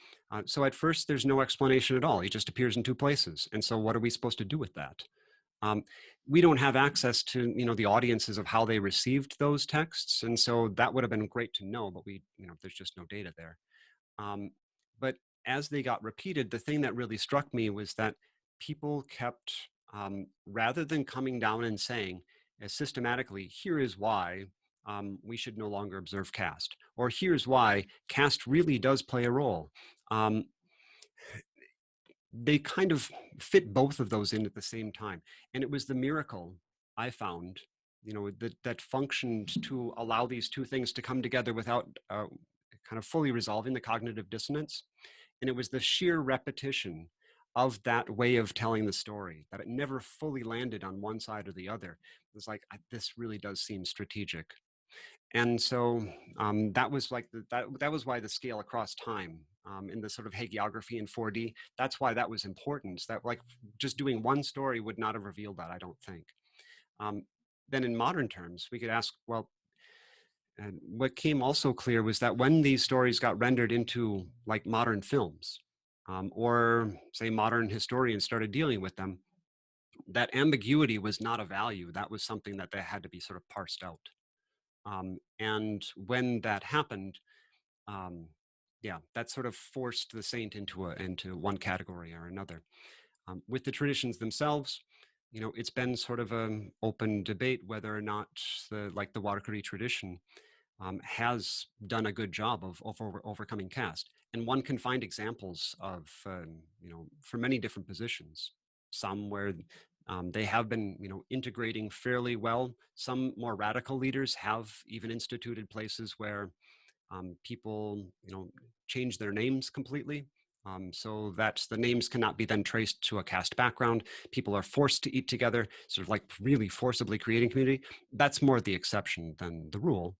So at first, there's no explanation at all. He just appears in two places, and so what are we supposed to do with that? We don't have access to the audiences of how they received those texts, and so that would have been great to know, but there's just no data there. But as they got repeated, the thing that really struck me was that people kept, rather than coming down and saying systematically, here is why we should no longer observe caste, or here's why caste really does play a role. They kind of fit both of those in at the same time. And it was the miracle I found, that functioned to allow these two things to come together without kind of fully resolving the cognitive dissonance. And it was the sheer repetition of that way of telling the story, that it never fully landed on one side or the other. It was like, this really does seem strategic. And so that was like that was why the scale across time in the sort of hagiography in 4D, that's why that was important. That like just doing one story would not have revealed that, I don't think. Then in modern terms, we could ask, well, and what came also clear was that when these stories got rendered into like modern films, or say modern historians started dealing with them, that ambiguity was not a value. That was something that they had to be sort of parsed out. And when that happened, that sort of forced the saint into one category or another. With the traditions themselves, it's been sort of an open debate whether or not the Warkari tradition has done a good job of overcoming caste. And one can find examples of, for many different positions, some where they have been, integrating fairly well. Some more radical leaders have even instituted places where people, change their names completely. So that the names cannot be then traced to a caste background. People are forced to eat together, sort of like really forcibly creating community. That's more the exception than the rule.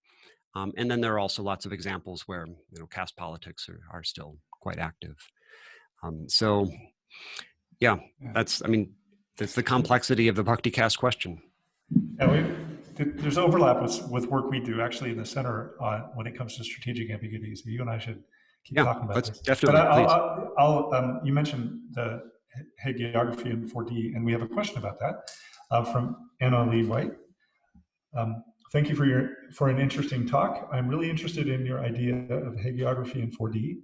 And then there are also lots of examples where caste politics are still quite active. That's the complexity of the bhakti caste question. Yeah, there's overlap with work we do actually in the center when it comes to strategic ambiguity. So you and I should keep talking about this. Definitely, please. You mentioned the hagiography in 4D, and we have a question about that from Anna Lee White. Thank you for an interesting talk. I'm really interested in your idea of hagiography in 4D.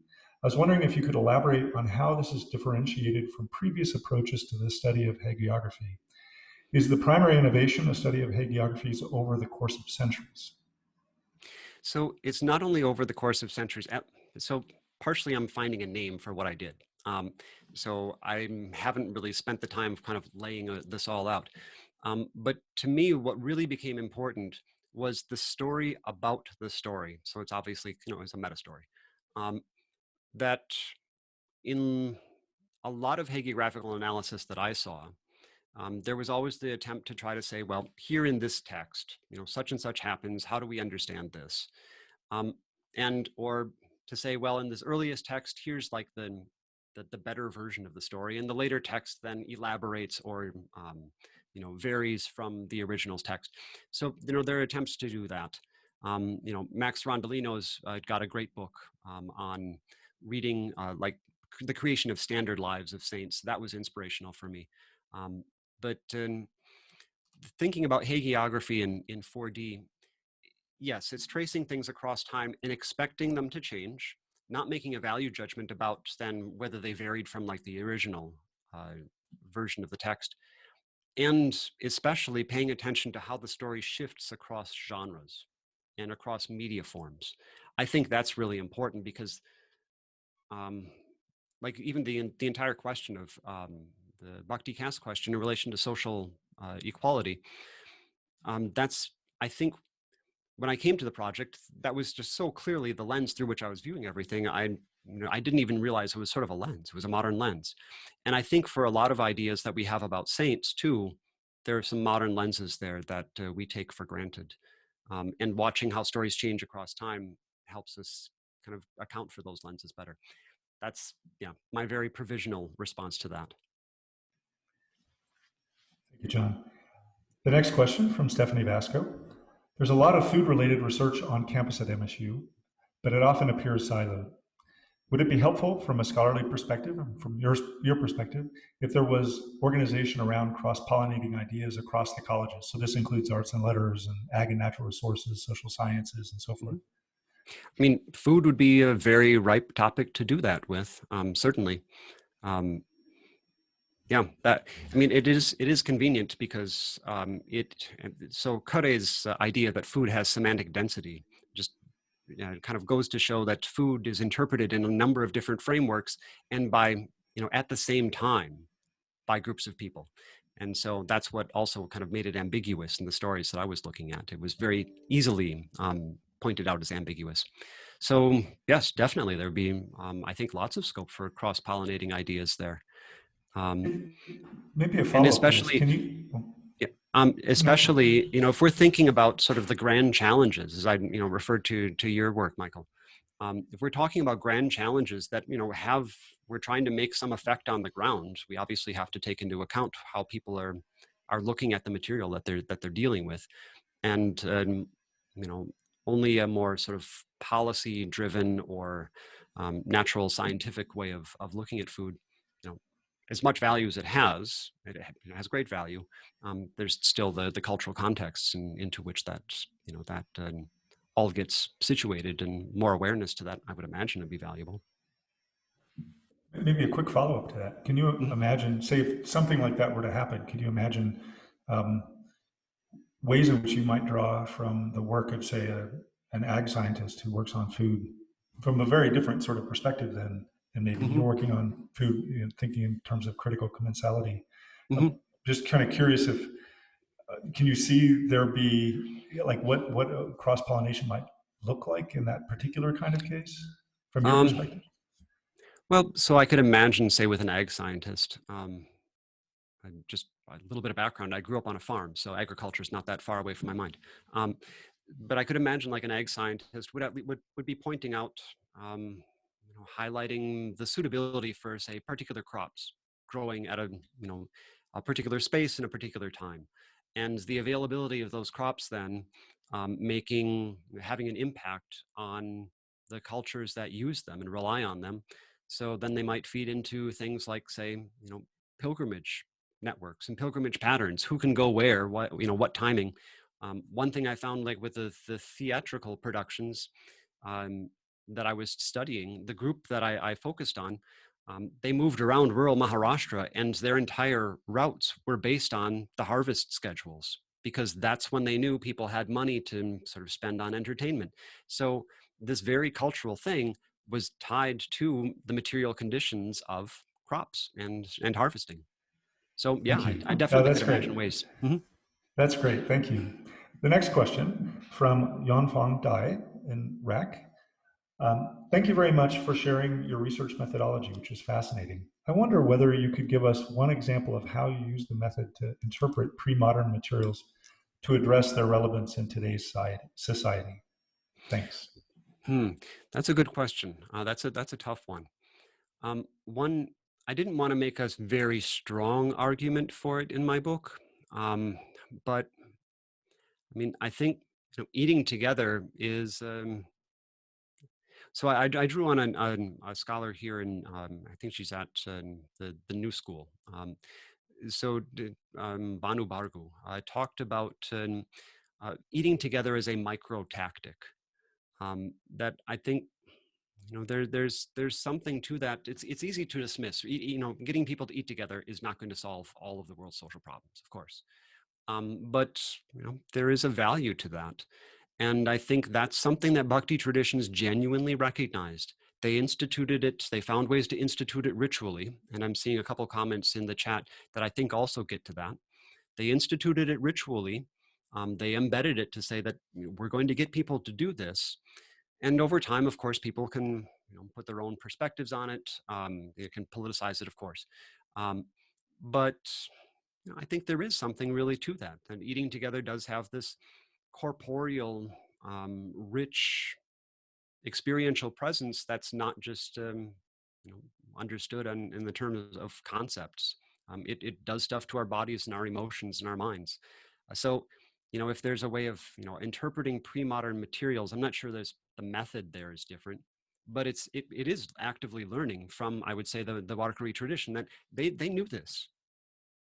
I was wondering if you could elaborate on how this is differentiated from previous approaches to the study of hagiography. Is the primary innovation a study of hagiographies over the course of centuries? So it's not only over the course of centuries. So partially I'm finding a name for what I did. So I haven't really spent the time kind of laying this all out. But to me, what really became important was the story about the story. So it's obviously, it's a meta story. That in a lot of hagiographical analysis that I saw, there was always the attempt to try to say, well, here in this text, such and such happens. How do we understand this? Um, or to say, well, in this earliest text, here's like the better version of the story, and the later text then elaborates or varies from the original text. So there are attempts to do that. Max Rondolino's got a great book on reading like the creation of standard lives of saints. That was inspirational for me. But thinking about hagiography in 4D, yes, it's tracing things across time and expecting them to change, not making a value judgment about then whether they varied from like the original version of the text, and especially paying attention to how the story shifts across genres and across media forms. I think that's really important because like even the entire question of the bhakti caste question in relation to social equality, that's, I think, when I came to the project, that was just so clearly the lens through which I was viewing everything. I didn't even realize it was sort of a lens. It was a modern lens. And I think for a lot of ideas that we have about saints too, there are some modern lenses there that we take for granted. And watching how stories change across time helps us kind of account for those lenses better. That's, yeah, my very provisional response to that. Thank you, John. The next question from Stephanie Vasco. There's a lot of food-related research on campus at MSU, but it often appears siloed. Would it be helpful from a scholarly perspective, from your perspective, if there was organization around cross-pollinating ideas across the colleges? So this includes arts and letters and ag and natural resources, social sciences, and so forth. I mean, food would be a very ripe topic to do that with, certainly. Yeah, it is convenient because so Curé's idea that food has semantic density just kind of goes to show that food is interpreted in a number of different frameworks and by, at the same time by groups of people. And so that's what also kind of made it ambiguous in the stories that I was looking at. It was very easily pointed out as ambiguous. So yes, definitely there'd be, I think, lots of scope for cross-pollinating ideas there. Maybe a And follow-up to this. especially, Can you? yeah, No. especially, if we're thinking about sort of the grand challenges, as I, referred to your work, Michael, if we're talking about grand challenges that, we're trying to make some effect on the ground, we obviously have to take into account how people are looking at the material that they're dealing with. And, only a more sort of policy driven or natural scientific way of looking at food, as much value as it has great value. There's still the cultural contexts into which that, that all gets situated, and more awareness to that, I would imagine, would be valuable. Maybe a quick follow-up to that. Can you Mm-hmm. imagine, say, if something like that were to happen, could you imagine um, ways in which you might draw from the work of, say, an ag scientist who works on food from a very different sort of perspective than maybe Mm-hmm. you're working on food, thinking in terms of critical commensality. Mm-hmm. Just kind of curious if, can you see there be, like, what cross-pollination might look like in that particular kind of case from your perspective? Well, so I could imagine, say, with an ag scientist, just a little bit of background. I grew up on a farm, so agriculture is not that far away from my mind. But I could imagine like an ag scientist would be pointing out, highlighting the suitability for, say, particular crops growing at a particular space in a particular time, and the availability of those crops then having an impact on the cultures that use them and rely on them. So then they might feed into things like, say, pilgrimage networks and pilgrimage patterns, who can go where, what timing. One thing I found, like with the theatrical productions that I was studying, the group that I focused on, they moved around rural Maharashtra, and their entire routes were based on the harvest schedules, because that's when they knew people had money to sort of spend on entertainment. So this very cultural thing was tied to the material conditions of crops and harvesting. So yeah, Thank you. I Oh, definitely that's could great. imagine ways. Mhm. That's great. Thank you. The next question from Yonfang Dai in RAC. Thank you very much for sharing your research methodology, which is fascinating. I wonder whether you could give us one example of how you use the method to interpret pre-modern materials to address their relevance in today's society. Thanks. Hmm. That's a good question. That's a tough one. One, I didn't want to make a very strong argument for it in my book, but I mean, I think eating together is. So I drew on a scholar here in I think she's at the New School. Banu Bargu talked about eating together as a micro tactic. That I think there's something to that. It's easy to dismiss. Getting people to eat together is not going to solve all of the world's social problems, of course. But there is a value to that. And I think that's something that Bhakti traditions genuinely recognized. They instituted it, they found ways to institute it ritually. And I'm seeing a couple comments in the chat that I think also get to that. They instituted it ritually. They embedded it to say that we're going to get people to do this. And over time, of course, people can put their own perspectives on it. They can politicize it, of course. But I think there is something really to that. And eating together does have this corporeal, rich, experiential presence that's not just you know, understood in the terms of concepts. It does stuff to our bodies and our emotions and our minds. So, if there's a way of interpreting pre-modern materials, I'm not sure there's the method there is different, but it is actively learning from, I would say, the Warkari tradition that they knew this.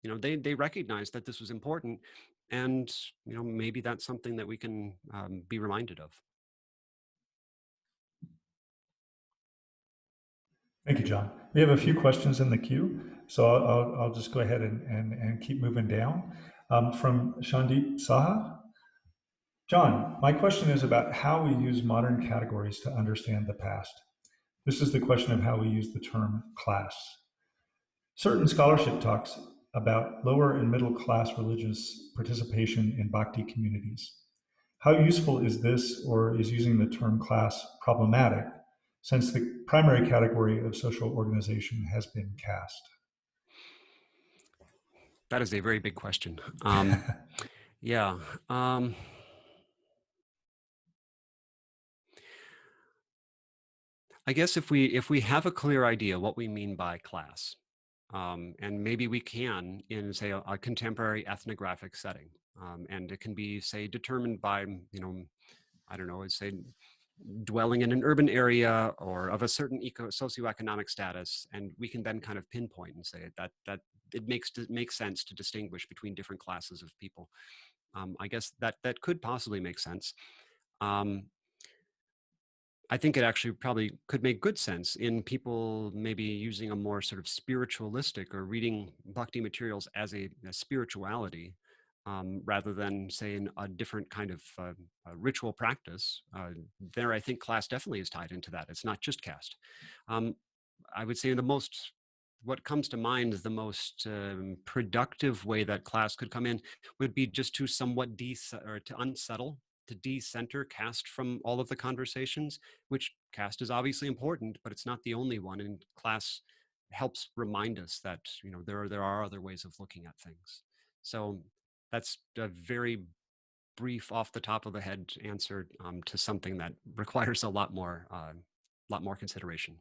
They recognized that this was important, and maybe that's something that we can be reminded of. Thank you, John. We have a few questions in the queue, so I'll just go ahead and keep moving down. From Shandeep Saha. John, my question is about how we use modern categories to understand the past. This is the question of how we use the term class. Certain scholarship talks about lower and middle class religious participation in bhakti communities. How useful is this, or is using the term class problematic, since the primary category of social organization has been caste? That is a very big question. Yeah. I guess if we have a clear idea what we mean by class, and maybe we can in, say, a contemporary ethnographic setting, and it can be, say, determined by I don't know, say, dwelling in an urban area or of a certain socioeconomic status, and we can then kind of pinpoint and say that it makes sense to distinguish between different classes of people. I guess that could possibly make sense. Um, I think it actually probably could make good sense in people maybe using a more sort of spiritualistic or reading bhakti materials as a spirituality, rather than, say, a different kind of ritual practice. There, I think class definitely is tied into that. It's not just caste. Um, I would say what comes to mind is the most productive way that class could come in would be just to somewhat or to unsettle, to decenter caste from all of the conversations, which caste is obviously important, but it's not the only one. And class helps remind us that there are other ways of looking at things. So that's a very brief, off the top of the head answer to something that requires a lot more consideration.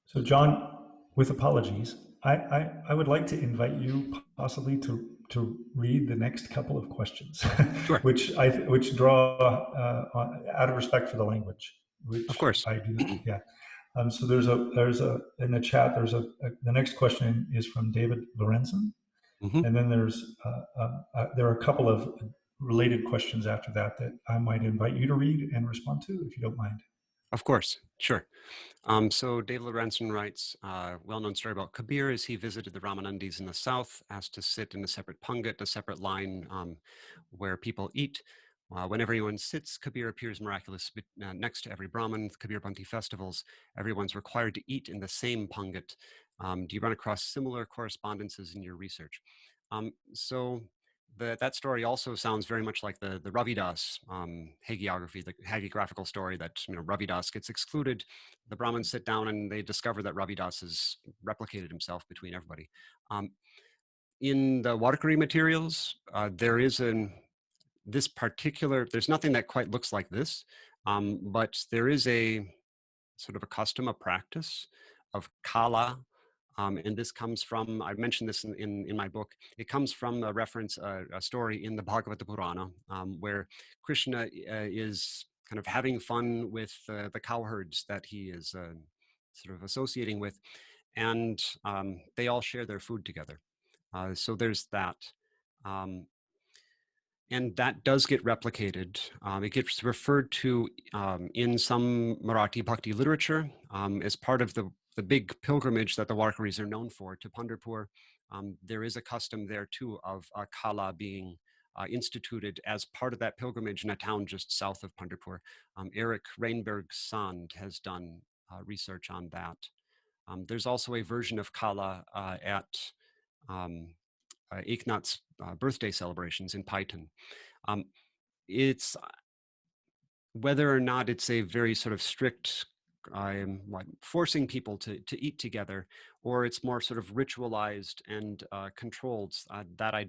So, John, with apologies, I would like to invite you possibly to read the next couple of questions, Sure, which draw out of respect for the language, of which course. I do. Yeah. So there's a in the chat. The next question is from David Lorenzen, Hmm. and then there are a couple of related questions after that that I might invite you to read and respond to, if you don't mind. Of course, sure. So David Lorenzen writes, well-known story about Kabir as he visited the Ramanandis in the south, asked to sit in a separate pungat, a separate line where people eat. Whenever anyone sits, Kabir appears miraculous next to every Brahmin. Kabir Bhakti festivals, everyone's required to eat in the same pangat. Do you run across similar correspondences in your research? So that story also sounds very much like the Ravidas hagiography, the hagiographical story that Ravidas gets excluded. The Brahmins sit down and they discover that Ravidas has replicated himself between everybody. In the Warkari materials, there is there's nothing that quite looks like this, but there is a sort of a custom, a practice of kala. And this comes from, I mentioned this in my book, it comes from a reference, a story in the Bhagavata Purana, where Krishna is kind of having fun with the cowherds that he is sort of associating with, and they all share their food together. So there's that. And that does get replicated. It gets referred to in some Marathi Bhakti literature as part of the big pilgrimage that the Warkaris are known for to Pandharpur. There is a custom there too of a kala being instituted as part of that pilgrimage in a town just south of Pandharpur. Eric Reinberg Sand has done research on that. There's also a version of kala at Eknath's birthday celebrations in Python. It's whether or not it's a very sort of strict forcing people to eat together, or it's more sort of ritualized and controlled. That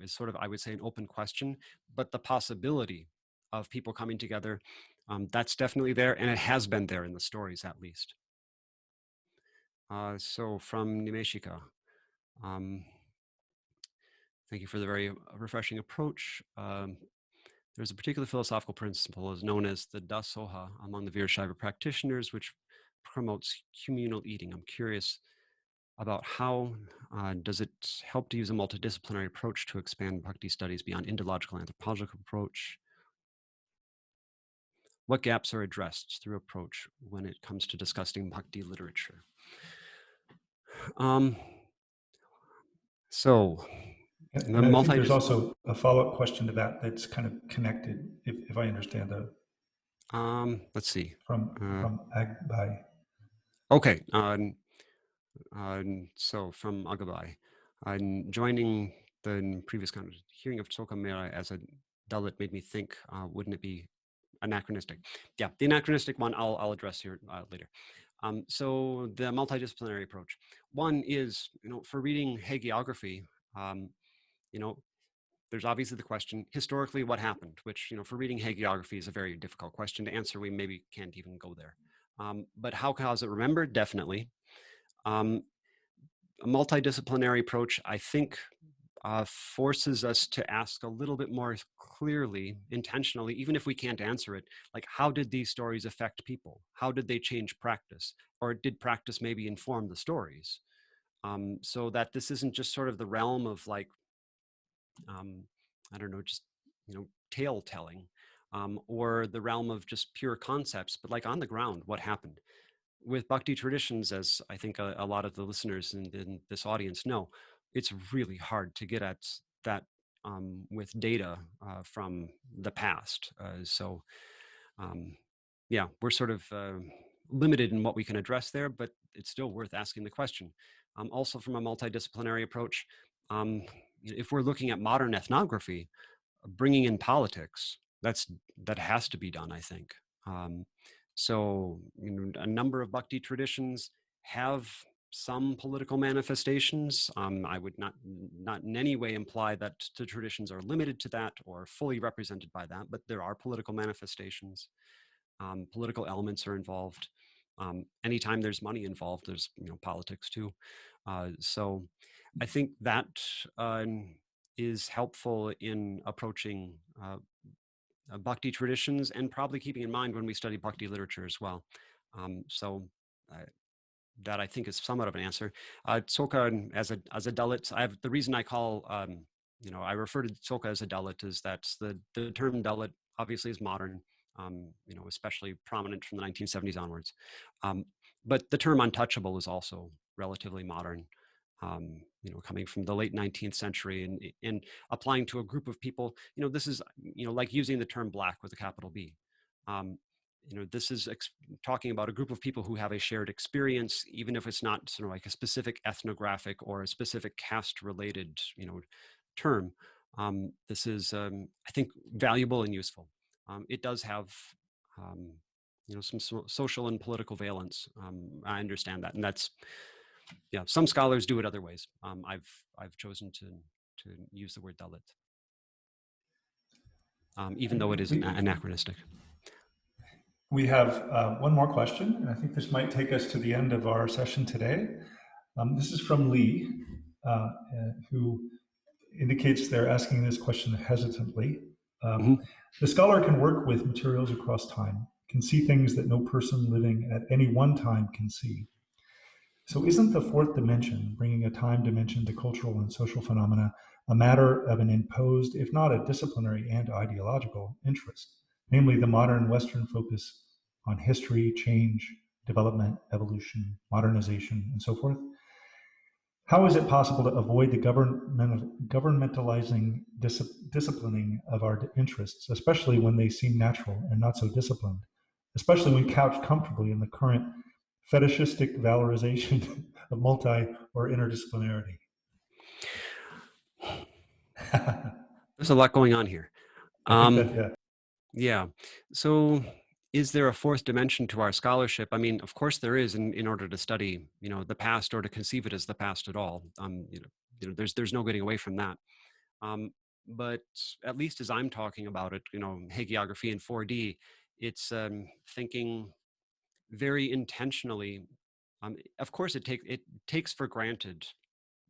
is sort of, I would say, an open question. But the possibility of people coming together, that's definitely there, and it has been there in the stories at least. So from Nimeshika. Thank you for the very refreshing approach. There's a particular philosophical principle is known as the dasoha among the Virashaiva practitioners, which promotes communal eating. I'm curious about how does it help to use a multidisciplinary approach to expand bhakti studies beyond Indological anthropological approach? What gaps are addressed through approach when it comes to discussing bhakti literature? So and I think there's also a follow-up question to that that's kind of connected, if I understand the. Let's see. From Agbai. Okay. So from Agabai, joining the previous kind of hearing of Tsoka Mera as a Dalit made me think, wouldn't it be anachronistic? Yeah, the anachronistic one I'll address here later. So the multidisciplinary approach. One is, for reading hagiography, there's obviously the question, historically, what happened, which, for reading hagiography is a very difficult question to answer. We maybe can't even go there. But how is it remembered? Definitely. A multidisciplinary approach, I think, forces us to ask a little bit more clearly, intentionally, even if we can't answer it, like, how did these stories affect people? How did they change practice? Or did practice maybe inform the stories? So that this isn't just sort of the realm of like, I don't know, just, tale telling, or the realm of just pure concepts, but like on the ground, what happened? With bhakti traditions, as I think a lot of the listeners in this audience know, it's really hard to get at that with data from the past. Yeah, we're sort of limited in what we can address there, but it's still worth asking the question. Also from a multidisciplinary approach, if we're looking at modern ethnography, bringing in politics, that has to be done, I think. So a number of bhakti traditions have some political manifestations. I would not in any way imply that the traditions are limited to that or fully represented by that, but there are political manifestations. Political elements are involved. Anytime there's money involved, there's politics too. So I think that is helpful in approaching bhakti traditions, and probably keeping in mind when we study bhakti literature as well. That I think is somewhat of an answer. Tsoka as a Dalit, the reason I call I refer to Tsoka as a Dalit is that the term Dalit obviously is modern, especially prominent from the 1970s onwards. But the term untouchable is also relatively modern. coming from the late 19th century and applying to a group of people. This is, like using the term Black with a capital B. This is talking about a group of people who have a shared experience, even if it's not sort of like a specific ethnographic or a specific caste-related, term. This is, I think, valuable and useful. It does have, some social and political valence. I understand that, and that's, yeah. Some scholars do it other ways. I've chosen to use the word Dalit, even though it is anachronistic. We have one more question, and I think this might take us to the end of our session today. This is from Lee, who indicates they're asking this question hesitantly. The scholar can work with materials across time, can see things that no person living at any one time can see. So isn't the fourth dimension, bringing a time dimension to cultural and social phenomena, a matter of an imposed, if not a disciplinary and ideological interest, namely the modern Western focus on history, change, development, evolution, modernization, and so forth? How is it possible to avoid the governmentalizing disciplining of our interests, especially when they seem natural and not so disciplined, especially when couched comfortably in the current fetishistic valorization of multi or interdisciplinarity? There's a lot going on here. I think that, yeah. Yeah. So is there a fourth dimension to our scholarship? I mean, of course there is in order to study, the past or to conceive it as the past at all. There's no getting away from that. But at least as I'm talking about it, hagiography in 4D, it's thinking very intentionally. Of course, it takes for granted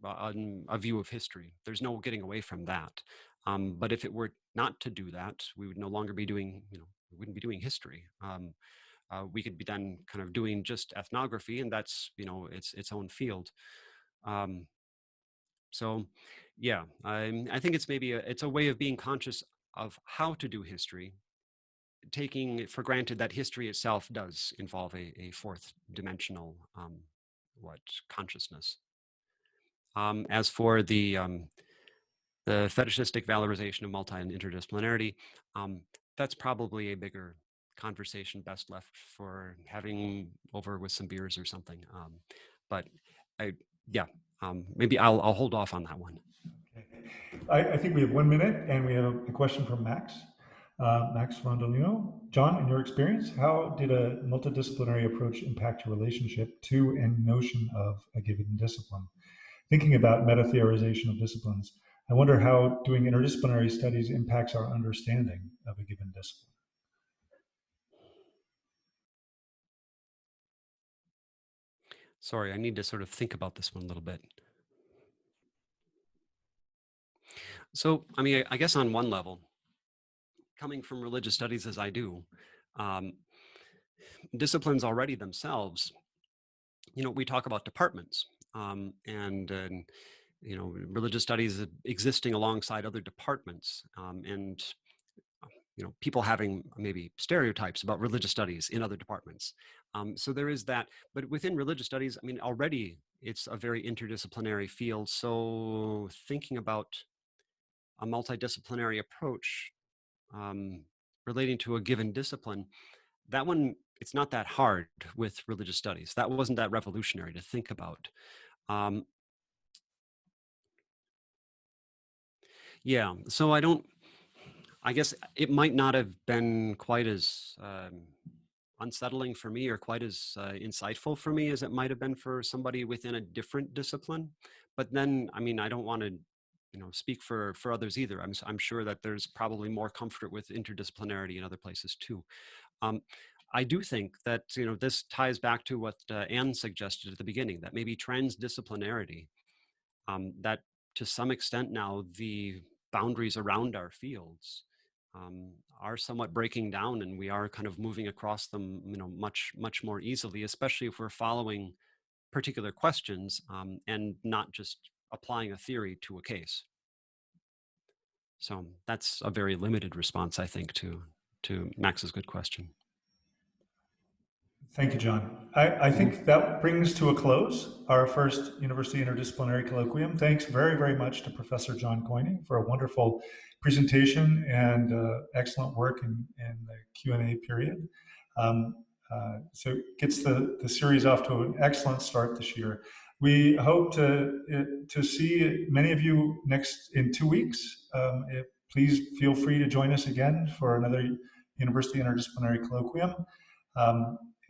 a view of history. There's no getting away from that. But if it were not to do that, we would no longer be doing, we wouldn't be doing history. We could be then kind of doing just ethnography, and that's, its own field. So, yeah, I think it's maybe it's a way of being conscious of how to do history, taking for granted that history itself does involve a fourth dimensional consciousness. As for the fetishistic valorization of multi and interdisciplinarity, that's probably a bigger conversation best left for having over with some beers or something. But maybe I'll hold off on that one. Okay. I think we have 1 minute, and we have a question from Max. Max Rondolino. John, in your experience, how did a multidisciplinary approach impact your relationship to and notion of a given discipline? Thinking about meta-theorization of disciplines, I wonder how doing interdisciplinary studies impacts our understanding of a given discipline. Sorry, I need to sort of think about this one a little bit. So, I mean, I guess on one level, coming from religious studies as I do, disciplines already themselves, we talk about departments, and religious studies existing alongside other departments, and people having maybe stereotypes about religious studies in other departments. So there is that, but within religious studies, I mean, already it's a very interdisciplinary field. So thinking about a multidisciplinary approach relating to a given discipline, that one, it's not that hard with religious studies. That wasn't that revolutionary to think about. Yeah, so I guess it might not have been quite as unsettling for me or quite as insightful for me as it might have been for somebody within a different discipline. But then, I mean, I don't want to, speak for others either. I'm sure that there's probably more comfort with interdisciplinarity in other places too. I do think that, this ties back to what Anne suggested at the beginning, that maybe transdisciplinarity, that to some extent now the boundaries around our fields are somewhat breaking down, and we are kind of moving across them, much more easily, especially if we're following particular questions and not just applying a theory to a case. So that's a very limited response, I think, to Max's good question. Thank you, John. I think that brings to a close our first University Interdisciplinary Colloquium. Thanks very, very much to Professor John Keune for a wonderful presentation and excellent work in the Q&A period. So it gets the series off to an excellent start this year. We hope to see many of you in 2 weeks. Please feel free to join us again for another University Interdisciplinary Colloquium.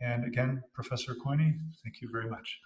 And again, Professor Keune, thank you very much.